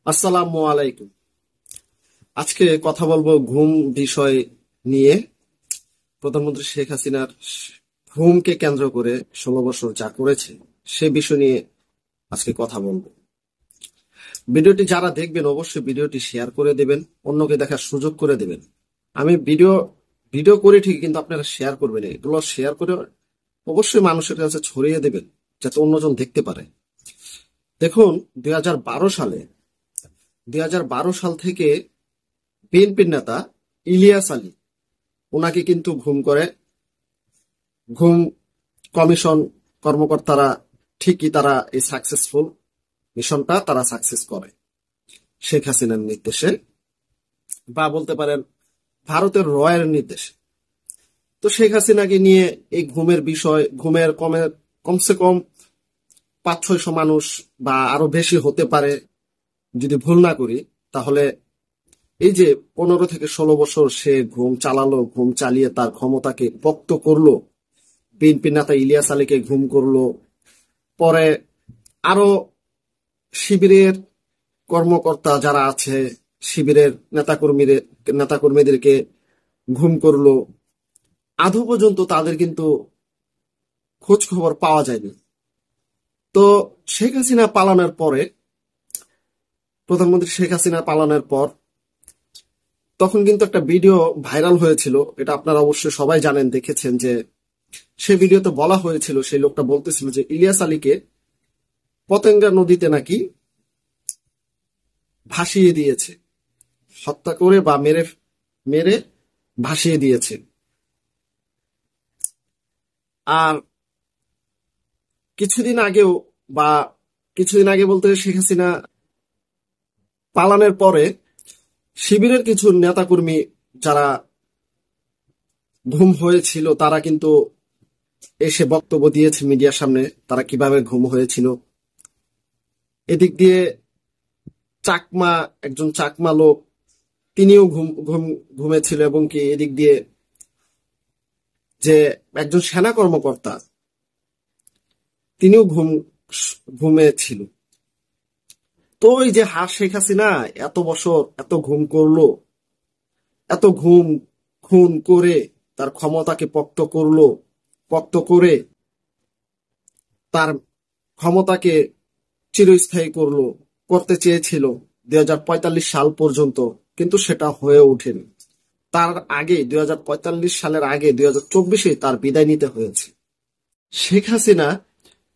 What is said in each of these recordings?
আসসালামু আলাইকুম। আজকে কথা বলবো ঘুম বিষয় নিয়ে। প্রধানমন্ত্রী শেখ হাসিনার ঘুমকে কেন্দ্র করে 16 বছর যা করেছে সে বিষয় নিয়ে আজকে কথা বলবো। ভিডিওটি যারা দেখবেন অবশ্যই ভিডিওটি শেয়ার করে দেবেন, অন্যকে দেখার সুযোগ করে দেবেন। আমি ভিডিও ভিডিও করি ঠিক, কিন্তু আপনারা শেয়ার করবেন, এগুলো শেয়ার করে অবশ্যই মানুষের কাছে ছড়িয়ে দেবেন যাতে অন্যজন দেখতে পারে। দেখুন, 2012 সালে 2012 সাল থেকে বিএনপির নেতা ইলিয়াস আলী ওনাকে কিন্তু ঘুম কমিশন কর্মকর্তারা ঠিকই তারা এই সাকসেসফুল মিশনটা তারা সাকসেস করে শেখ হাসিনার নির্দেশে, বা বলতে পারেন ভারতের রয়ের নির্দেশে। তো শেখ হাসিনাকে নিয়ে এই ঘুমের কমসে কম 500-600 মানুষ বা আরো বেশি হতে পারে যদি ভুল না করি, তাহলে এই যে 15 থেকে 16 বছর সে ঘুম চালিয়ে তার ক্ষমতাকে পোক্ত করলো। বিএনপি নেতা ইলিয়াস আলীকে ঘুম করলো, পরে আরো শিবিরের কর্মকর্তা যারা আছে শিবিরের নেতাকর্মীদেরকে ঘুম করলো। আদৌ পর্যন্ত তাদের কিন্তু খোঁজ খবর পাওয়া যায়নি। তো শেখ হাসিনা পালানোর পরে, প্রধানমন্ত্রী শেখ হাসিনা পালানোর পর তখন কিন্তু একটা ভিডিও ভাইরাল হয়েছিল, এটা আপনারা অবশ্যই সবাই জানেন, দেখেছেন, যে সে ভিডিওতে বলা হয়েছিল, সেই লোকটা বলতেছিল যে ইলিয়াস আলীকে পতেঙ্গা নদীতে নাকি ভাসিয়ে দিয়েছে, হত্যা করে বা মেরে মেরে ভাসিয়ে দিয়েছে। আর কিছুদিন আগেও, বা কিছুদিন আগে বলতে শেখ হাসিনা পালানোর পরে শিবিরের কিছু নেতাকর্মী যারা ঘুম হয়েছিল তারা কিন্তু এসে বক্তব্য দিয়েছে মিডিয়ার সামনে, তারা কিভাবে ঘুম হয়েছিল। এদিক দিয়ে একজন চাকমা লোক, তিনিও ঘুমেছিল, এবং কি এদিক দিয়ে যে একজন সেনা কর্মকর্তা তিনিও ঘুমে ছিল। তো এই যে শেখ হাসিনা এত বছর এত ঘুম করলো, এত খুন করে তার ক্ষমতাকে পোক্ত করে তার ক্ষমতাকে চিরস্থায়ী করতে চেয়েছিল 2045 সাল পর্যন্ত, কিন্তু সেটা হয়ে ওঠেনি। তার আগে 2045 সালের আগে 2024-এ তার বিদায় নিতে হয়েছে। শেখ হাসিনা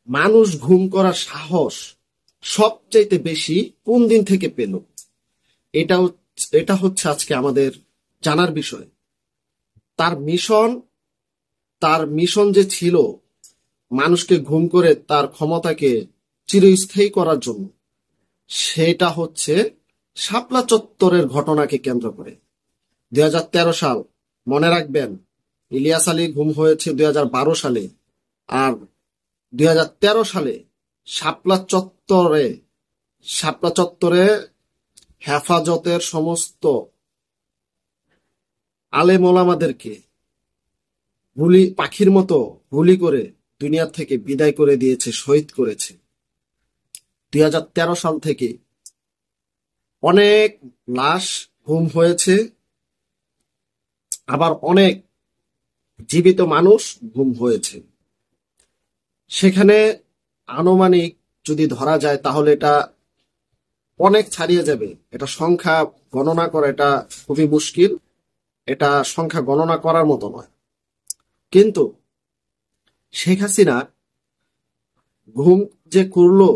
মানুষ ঘুম করার সাহস সবচাইতে বেশি কোন দিন থেকে পেল, এটা হচ্ছে আজকে আমাদের জানার বিষয়। তার মিশন যে ছিল মানুষকে ঘুম করে তার ক্ষমতাকে চিরস্থায়ী করার জন্য, সেটা হচ্ছে শাপলা চত্বরের ঘটনাকে কেন্দ্র করে। 2013 সাল, মনে রাখবেন, ইলিয়াস আলী ঘুম হয়েছে 2012 সালে। আর 2013 সালে শাপলা চত্বরে হেফাজতের সমস্ত আলেম ওলামাদেরকে পাখির মতো গুলি করে দুনিয়া থেকে বিদায় করে দিয়েছে, শহীদ করেছে। 2013 সাল থেকে অনেক লাশ গুম হয়েছে, আবার অনেক জীবিত মানুষ গুম হয়েছে। সেখানে আনুমানিক যদি ধরা যায় তাহলে এটা অনেক ছাড়িয়ে যাবে। এটা সংখ্যা গণনা করা এটা খুবই মুশকিল, এটা সংখ্যা গণনা করার মতো নয়। কিন্তু শেখ হাসিনা ঘুম যে করলো,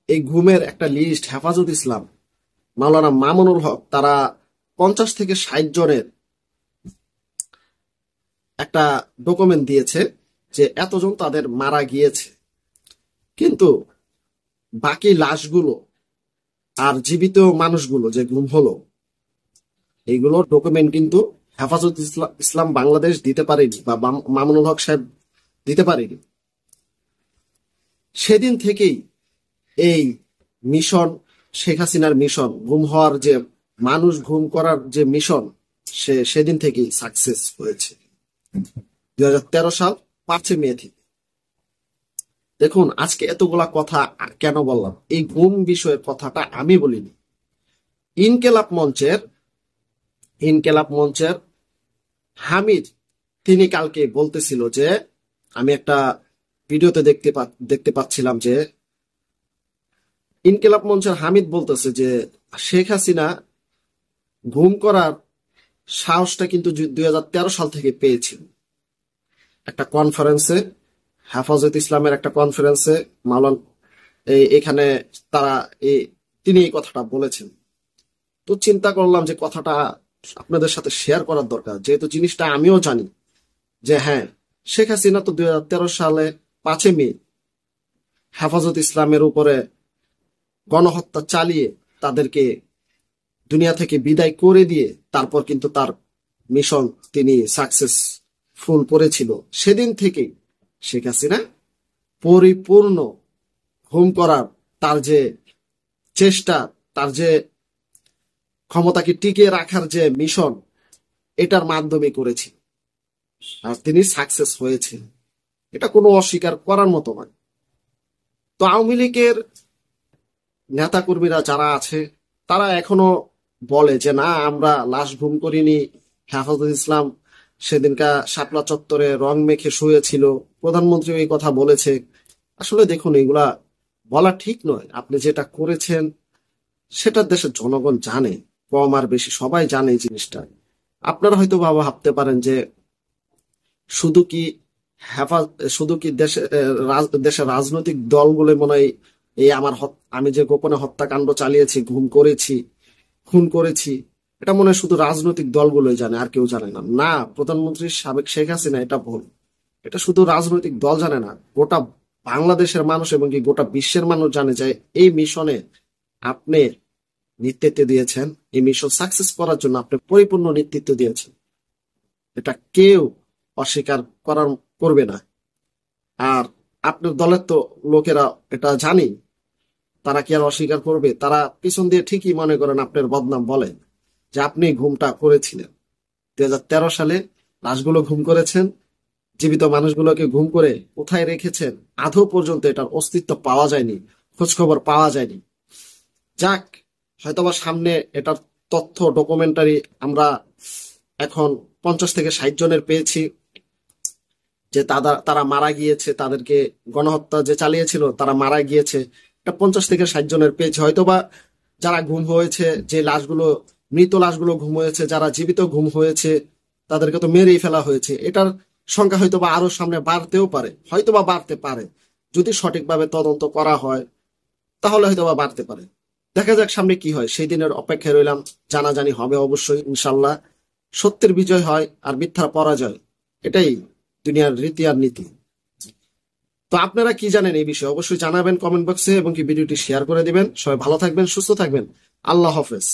এই ঘুমের একটা লিস্ট হেফাজত ইসলাম, মাওলানা মামুনুল হক, তারা 50 থেকে 60 জনের একটা ডকুমেন্ট দিয়েছে যে এতজন তাদের মারা গিয়েছে। কিন্তু বাকি লাশগুলো আর জীবিত মানুষগুলো যে গুম হলো, এইগুলোর ডকুমেন্ট কিন্তু হেফাজত ইসলাম বাংলাদেশ দিতে পারেনি, বা মামুনুল হক সাহেব দিতে পারেনি। সেদিন থেকেই এই মিশন, শেখ হাসিনার মিশন, মানুষ ঘুম করার যে মিশন, সেদিন থেকেই সাকসেস হয়েছে 2013 সাল 5 মে থেকে। দেখুন, আজকে এতগুলা কথা কেন বললাম, এই ঘুম বিষয়ের কথাটা আমি বলিনি, ইনকেলাব মঞ্চের হামিদ তিনি কালকে বলতেছিল যে, আমি একটা ভিডিওতে দেখতে পাচ্ছিলাম যে ইনকেলাব মঞ্চের হামিদ বলতেছে যে শেখ হাসিনা গুম করার সাহসটা কিন্তু 2013 সাল থেকে পেয়েছিল। একটা কনফারেন্সে, হেফাজত ইসলামের একটা কনফারেন্সে এখানে তারা তিনি এই কথাটা বলেছেন। তো চিন্তা করলাম যে কথাটা আপনাদের সাথে শেয়ার করার দরকার, যেহেতু জিনিসটা আমিও জানি যে হ্যাঁ, শেখ হাসিনা তো 2013 সালে 5 মে হেফাজত ইসলামের উপরে গণহত্যা চালিয়ে তাদেরকে দুনিয়া থেকে বিদায় করে দিয়ে তারপর কিন্তু তার মিশন তিনি সাকসেসফুল করেছিল। সেদিন থেকেই শেখ হাসিনা পরিপূর্ণ গুম করার তার যে চেষ্টা, তার যে ক্ষমতাকে টিকিয়ে রাখার যে মিশন, এটার মাধ্যমে করেছে, আর তিনি সাকসেস হয়েছে। এটা কোনো অস্বীকার করার মতো নয়। তো আওয়ামী লীগের নেতাকর্মীরা যারা আছে তারা এখনো বলে যে না, আমরা লাশ গুম করিনি, হেফাজত ইসলাম সেদিনকা শাপলা চত্বরে রং মেখে শুয়েছিল, প্রধানমন্ত্রী এই কথা বলেছে। আসলে দেখুন, এগুলা বলা ঠিক নয়। আপনি যেটা করেছেন সেটা দেশের জনগণ জানে, কম আর বেশি সবাই জানে এই জিনিসটা। আপনারা হয়তো ভাবতে পারেন যে শুধু কি দেশের রাজনৈতিক দলগুলো মনে হয় এই আমি যে গোপনে হত্যাকাণ্ড চালিয়েছি, খুন করেছি, এটা মনে হয় শুধু রাজনৈতিক দলগুলোই জানে, আর কেউ জানে না। না, প্রধানমন্ত্রী সাবেক শেখ হাসিনা এটা ভুল। এটা শুধু রাজনৈতিক দল জানে না, গোটা বাংলাদেশের মানুষ এবং কি গোটা বিশ্বের মানুষ জানে যে এই মিশনে আপনি নেতৃত্ব দিয়েছেন, এই মিশন সাকসেস করার জন্য আপনি পরিপূর্ণ নেতৃত্ব দিয়েছেন। এটা কেউ অস্বীকার করবে না। আর আপনার দলের তো লোকেরা এটা জানি, তারা কি আর অস্বীকার করবে? তারা পিছন দিয়ে ঠিকই মনে করেন আপনার বদনাম বলেন যে আপনি ঘুমটা করেছিলেন 2013 সালে, লাশগুলো ঘুম করেছেন, জীবিত মানুষগুলোকে ঘুম করে কোথায় রেখেছেন আদৌ পর্যন্ত এটার অস্তিত্ব পাওয়া যায়নি, খোঁজ খবর পাওয়া যায়নি। যাক, হয়তোবা সামনে এটার তথ্য ডকুমেন্টারি আমরা এখন 50 থেকে 60 জনের পেয়েছি যে তারা মারা গিয়েছে, তাদেরকে গণহত্যা যে চালিয়েছিল তারা মারা গিয়েছে। এটা 50 থেকে 60 জনের পেয়েছে। হয়তোবা যারা গুম হয়েছে, যে মৃত লাশগুলো গুম হয়েছে, যারা জীবিত গুম হয়েছে তাদেরকে তো মেরেই ফেলা হয়েছে, এটার সংখ্যা হয়তোবা আরো সামনে বাড়তেও পারে, হয়তোবা বাড়তে পারে। যদি সঠিকভাবে তদন্ত করা হয় তাহলে হয়তোবা বাড়তে পারে। দেখা যাক সামনে কি হয়, সেই দিনের অপেক্ষায় রইলাম। জানাজানি হবে অবশ্যই, ইনশাল্লাহ। সত্যের বিজয় হয় আর মিথ্যার পরাজয়, এটাই দুনিয়ার রীতি আর নীতি। তো আপনারা কি জানেন এই বিষয়ে অবশ্যই জানাবেন কমেন্ট বক্সে, এবং কি ভিডিওটি শেয়ার করে দিবেন। সবাই ভালো থাকবেন, সুস্থ থাকবেন। আল্লাহ হাফেজ।